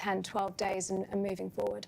10, 12 days and moving forward.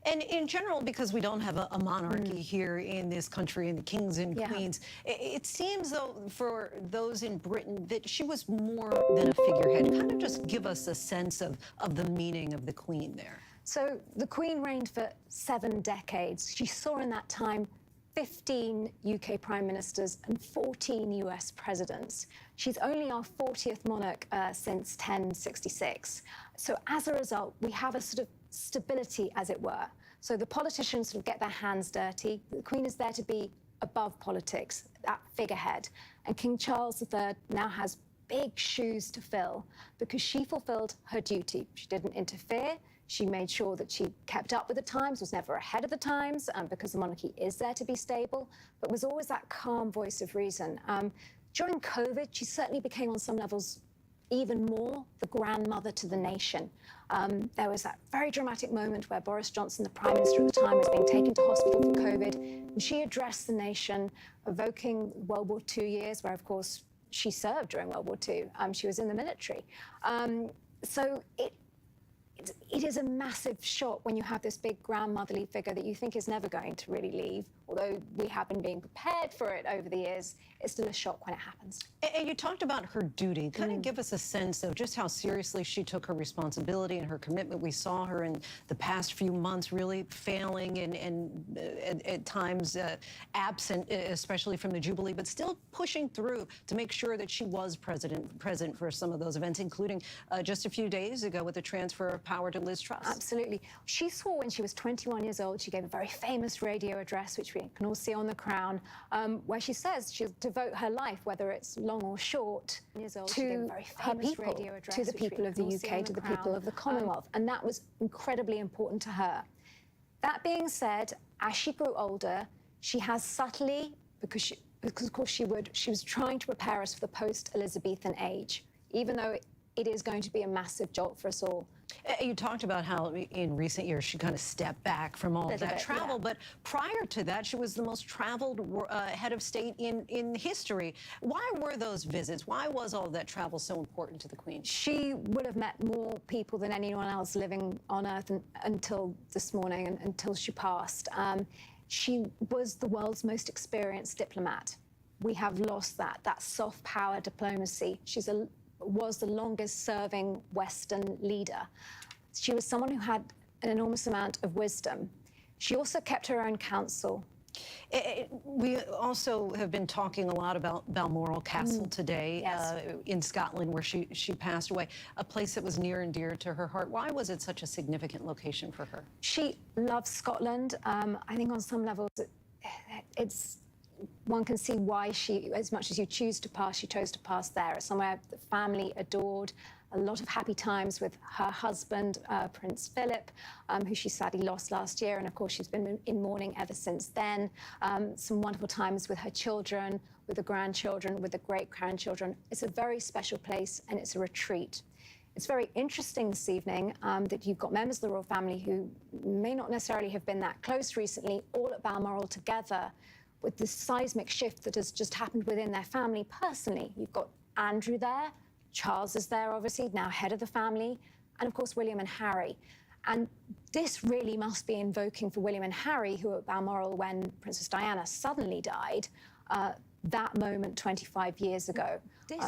And in general, because we don't have a monarchy here in this country and the kings and queens, it seems, though, for those in Britain that she was more than a figurehead. Kind of just give us a sense of the meaning of the Queen there. So the Queen reigned for 7 decades. She saw in that time 15 UK prime ministers and 14 US presidents. She's only our 40th monarch since 1066. So as a result, we have a sort of stability, as it were. So the politicians sort of get their hands dirty. The Queen is there to be above politics, that figurehead. And King Charles III now has big shoes to fill because she fulfilled her duty. She didn't interfere. She made sure that she kept up with the times, was never ahead of the times, because the monarchy is there to be stable, but was always that calm voice of reason. During COVID, she certainly became on some levels even more the grandmother to the nation. There was that very dramatic moment where Boris Johnson, the Prime Minister at the time, was being taken to hospital for COVID, and she addressed the nation, evoking World War II years, where, of course, she served during World War II. She was in the military. So it is a massive shock when you have this big grandmotherly figure that you think is never going to really leave. Although we have been being prepared for it over the years, it's still a shock when it happens. And you talked about her duty. Kind of give us a sense of just how seriously she took her responsibility and her commitment. We saw her in the past few months really failing and at times absent, especially from the Jubilee, but still pushing through to make sure that she was present for some of those events, including just a few days ago with the transfer of power to Liz Truss. Absolutely. She swore when she was 21 years old. She gave a very famous radio address, which we can all see on the Crown, where she says she'll devote her life, whether it's long or short, to her people, to the people of the UK, to the people of the Commonwealth. And that was incredibly important to her. That being said, as she grew older, she has subtly, because of course she was trying to prepare us for the post-Elizabethan age, even though it is going to be a massive jolt for us all. You talked about how in recent years she kind of stepped back from all that travel, but prior to that, she was the most traveled head of state in history. Why were those visits? Why was all of that travel so important to the Queen? She would have met more people than anyone else living on Earth until this morning, and until she passed. She was the world's most experienced diplomat. We have lost that soft power diplomacy. Was the longest-serving Western leader. She was someone who had an enormous amount of wisdom. She also kept her own counsel. We also have been talking a lot about Balmoral Castle today in Scotland, where she passed away, a place that was near and dear to her heart. Why was it such a significant location for her? She loves Scotland. I think on some levels, one can see why she, as much as you choose to pass, she chose to pass there. It's somewhere the family adored. A lot of happy times with her husband, Prince Philip, who she sadly lost last year. And of course, she's been in mourning ever since then. Some wonderful times with her children, with the grandchildren, with the great-grandchildren. It's a very special place, and it's a retreat. It's very interesting this evening that you've got members of the royal family who may not necessarily have been that close recently, all at Balmoral together, with this seismic shift that has just happened within their family personally. You've got Andrew there, Charles is there, obviously, now head of the family, and of course, William and Harry. And this really must be invoking for William and Harry, who were at Balmoral when Princess Diana suddenly died, that moment 25 years ago.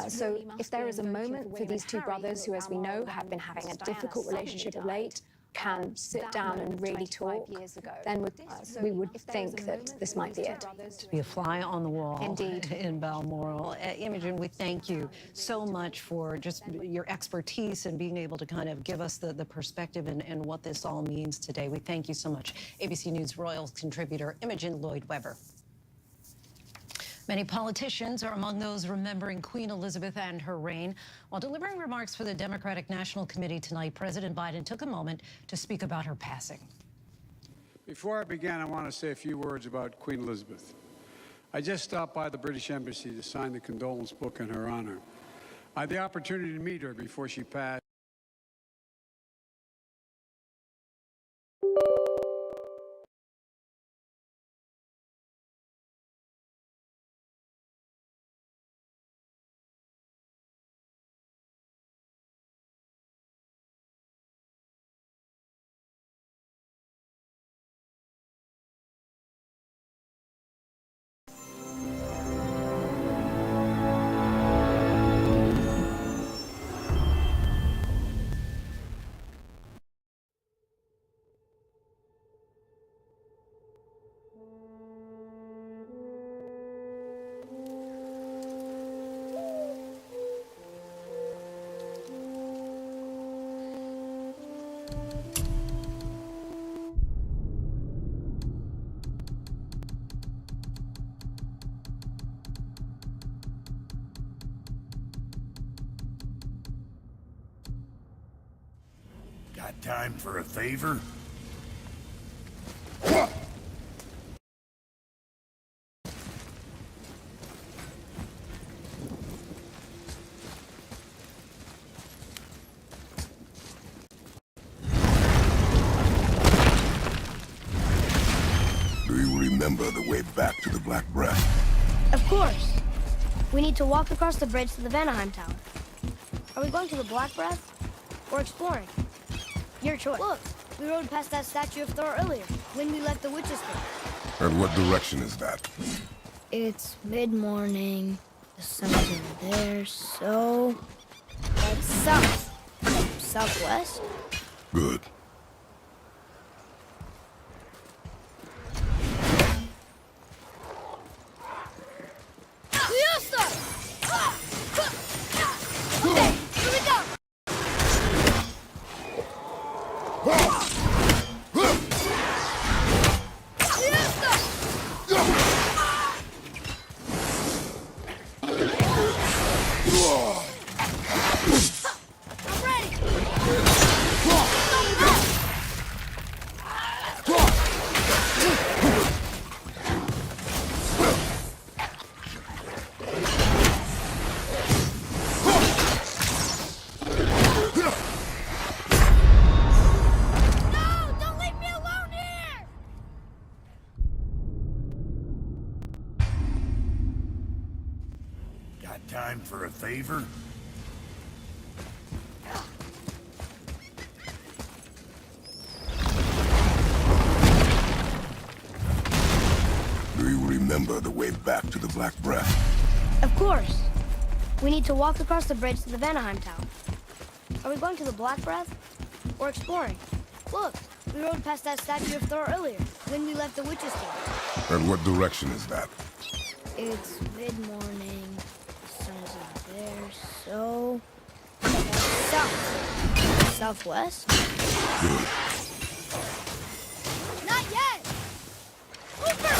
So if there is a moment for these two brothers, who, as we know, have been having a difficult relationship of late, can sit down and really talk, then we would think that this might be it. To be a fly on the wall. Indeed. In Balmoral. Imogen, we thank you so much for just your expertise and being able to kind of give us the perspective and what this all means today. We thank you so much. ABC News Royal contributor Imogen Lloyd-Webber. Many politicians are among those remembering Queen Elizabeth and her reign. While delivering remarks for the Democratic National Committee tonight, President Biden took a moment to speak about her passing. Before I begin, I want to say a few words about Queen Elizabeth. I just stopped by the British Embassy to sign the condolence book in her honor. I had the opportunity to meet her before she passed. Got time for a favor? Do you remember the way back to the Black Breath? Of course. We need to walk across the bridge to the Vanaheim Tower. Are we going to the Black Breath or exploring? Your choice. Look, we rode past that statue of Thor earlier when we left the Witch's Cave. And what direction is that? It's mid-morning. The sun's over there, so that's south. Southwest? Good. Got time for a favor? Do you remember the way back to the Black Breath? Of course. We need to walk across the bridge to the Vanaheim Tower. Are we going to the Black Breath or exploring? Look, we rode past that statue of Thor earlier when we left the Witch's Cave. And what direction is that? It's mid-morning. The sun's over there, so that's south. Southwest? Good. Not yet! Hooper!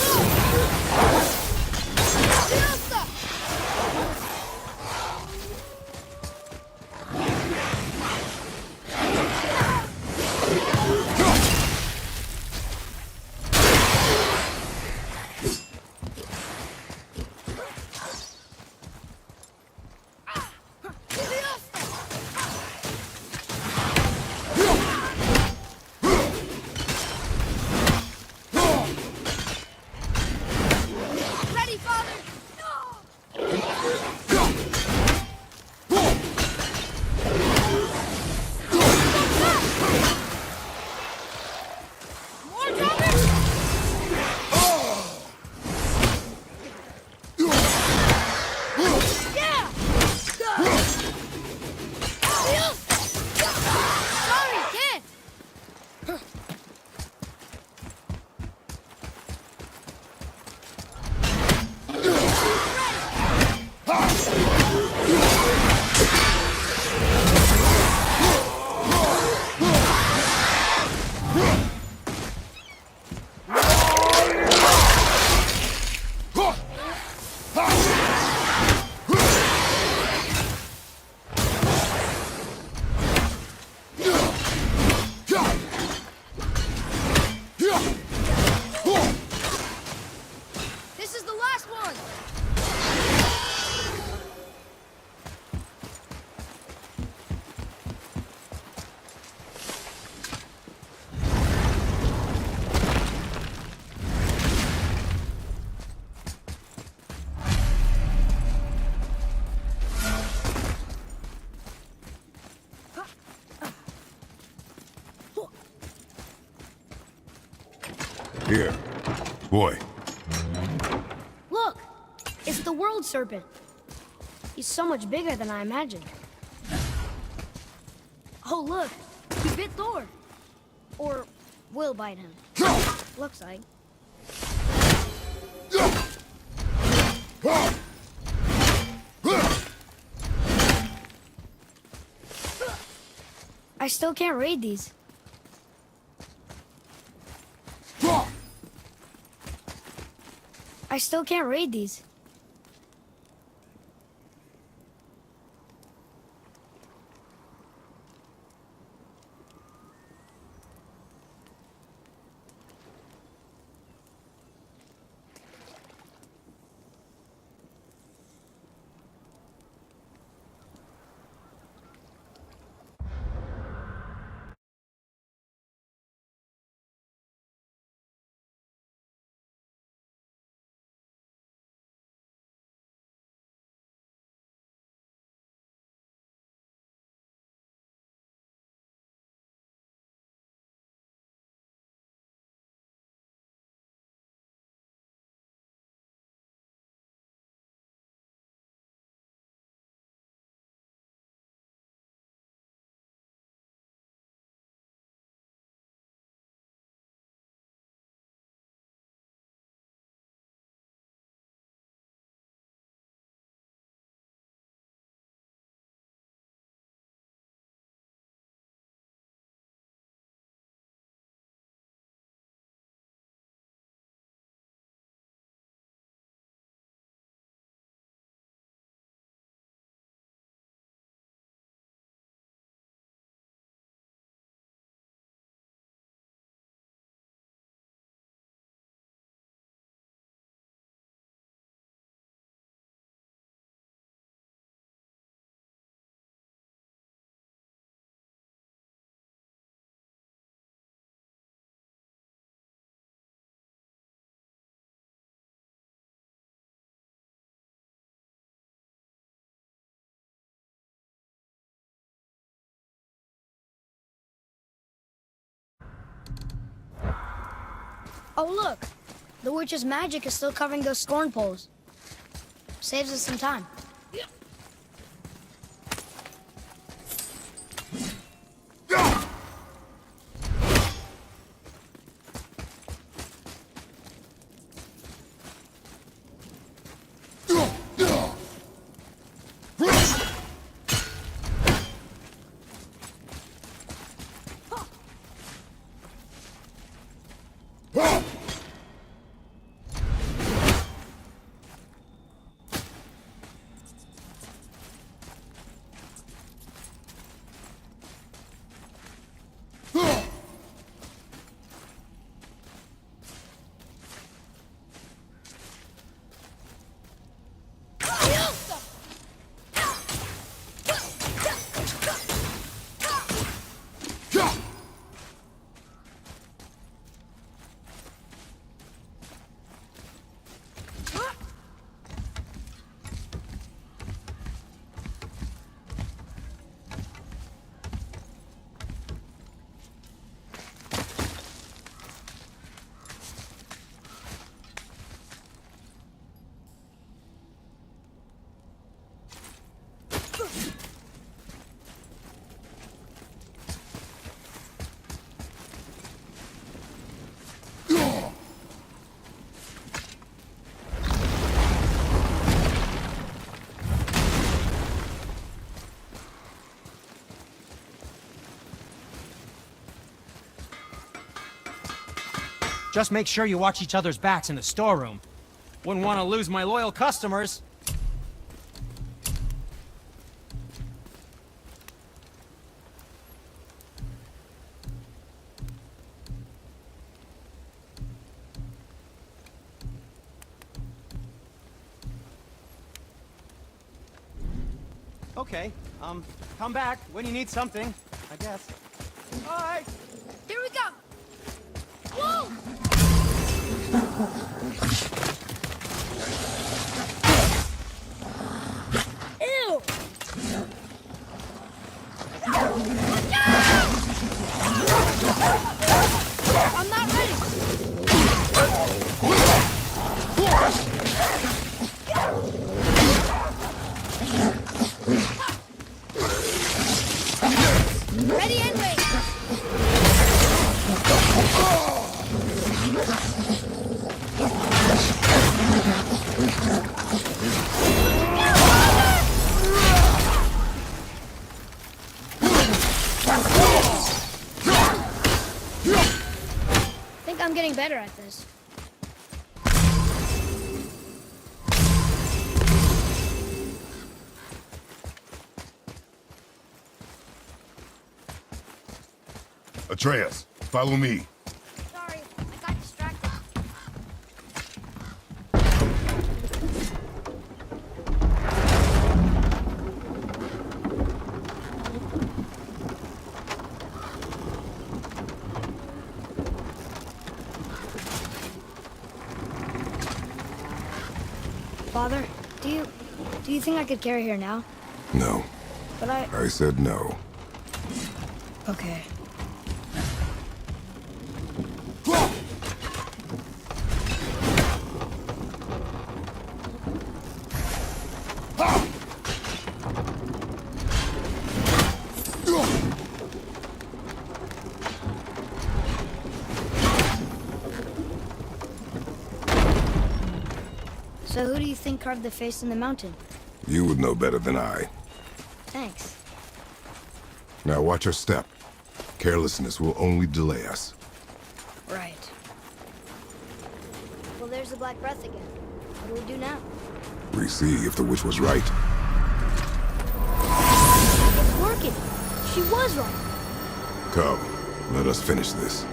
Here. Boy. Look! It's the World Serpent. He's so much bigger than I imagined. Oh, look! He bit Thor. Or will bite him. Looks like. I still can't read these. I still can't read these. Oh, look. The witch's magic is still covering those scorn poles. Saves us some time. Just make sure you watch each other's backs in the storeroom. Wouldn't want to lose my loyal customers. Okay, come back when you need something, I guess. Bye! Here we go! Whoa! Ew! Watch out! I'm not ready! Ready and wait! I think I'm getting better at this. Atreus, follow me. Sorry, I got distracted. Father, do you think I could carry her now? No. But I said no. Okay. So who do you think carved the face in the mountain? You would know better than I. Thanks. Now watch your step. Carelessness will only delay us. Right. Well, there's the Black Breath again. What do we do now? We see if the witch was right. It's working. She was right. Come, let us finish this.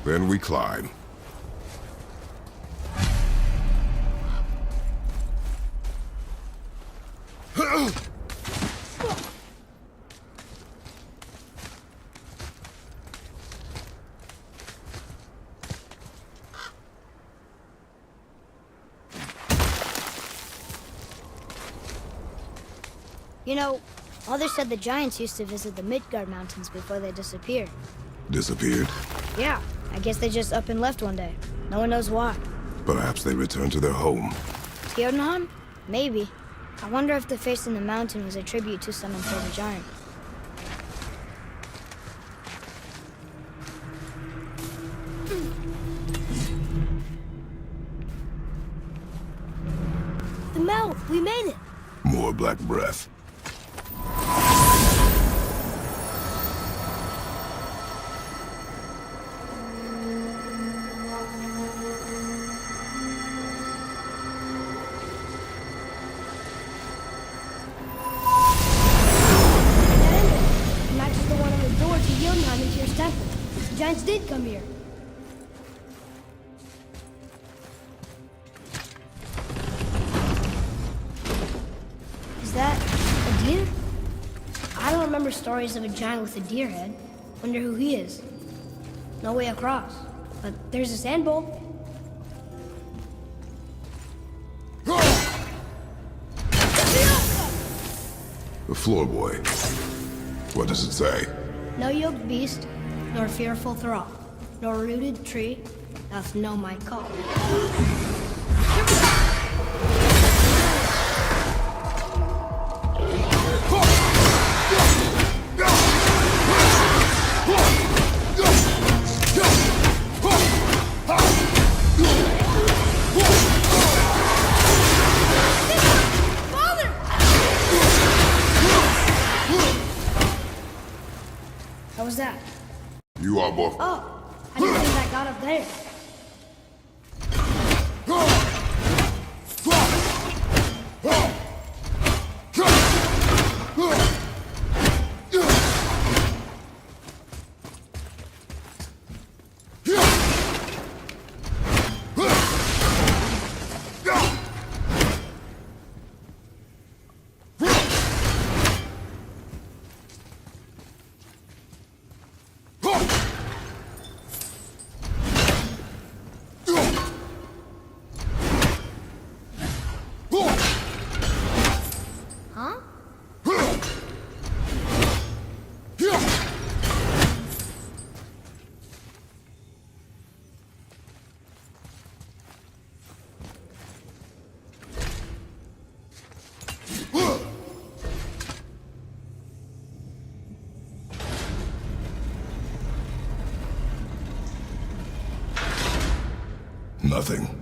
Then we climb. You know, Mother said the giants used to visit the Midgard Mountains before they disappeared. Disappeared? Yeah, I guess they just up and left one day. No one knows why. Perhaps they returned to their home. Jotunheim? Maybe. I wonder if the face in the mountain was a tribute to some important giant. The mouth! We made it! More black breath. Matches the one on the door to Jotunheim and Tyr's temple. The giants did come here. Is that a deer? I don't remember stories of a giant with a deer head. Wonder who he is. No way across. But there's a sand bowl. The floor boy. What does it say? No yoked beast, nor fearful thrall, nor rooted tree, doth know my call. How was that? You are both. Oh, I didn't think that got up there. Huh? Nothing.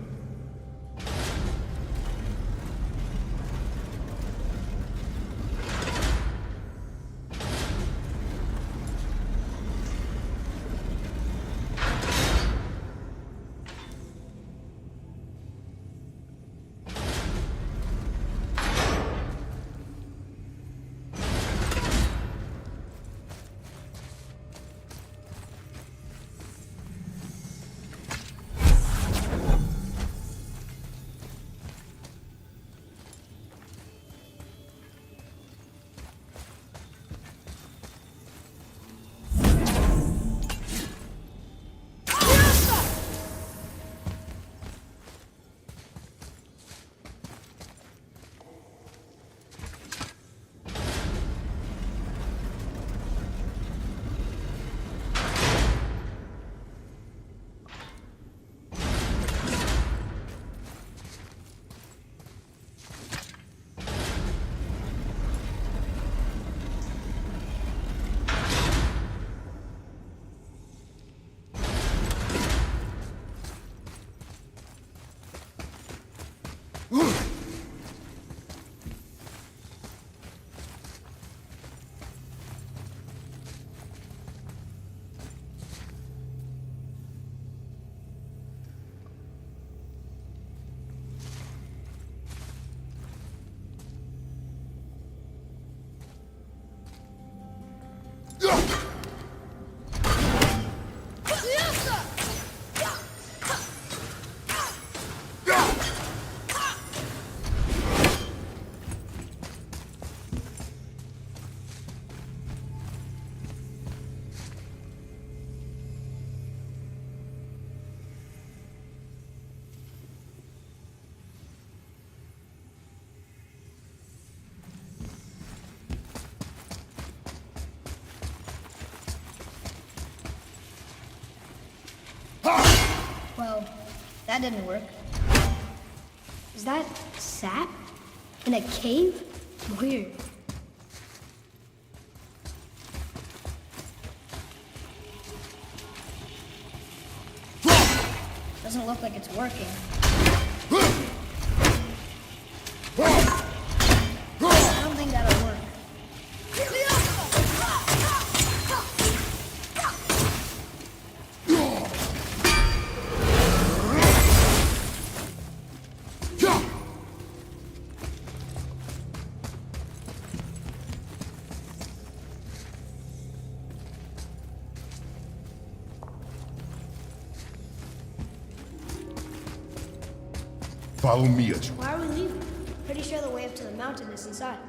Well, that didn't work. Is that sap? In a cave? Weird. Doesn't look like it's working. I don't think that'll work. Follow me, Edge. Why are we leaving? Pretty sure the way up to the mountain is inside.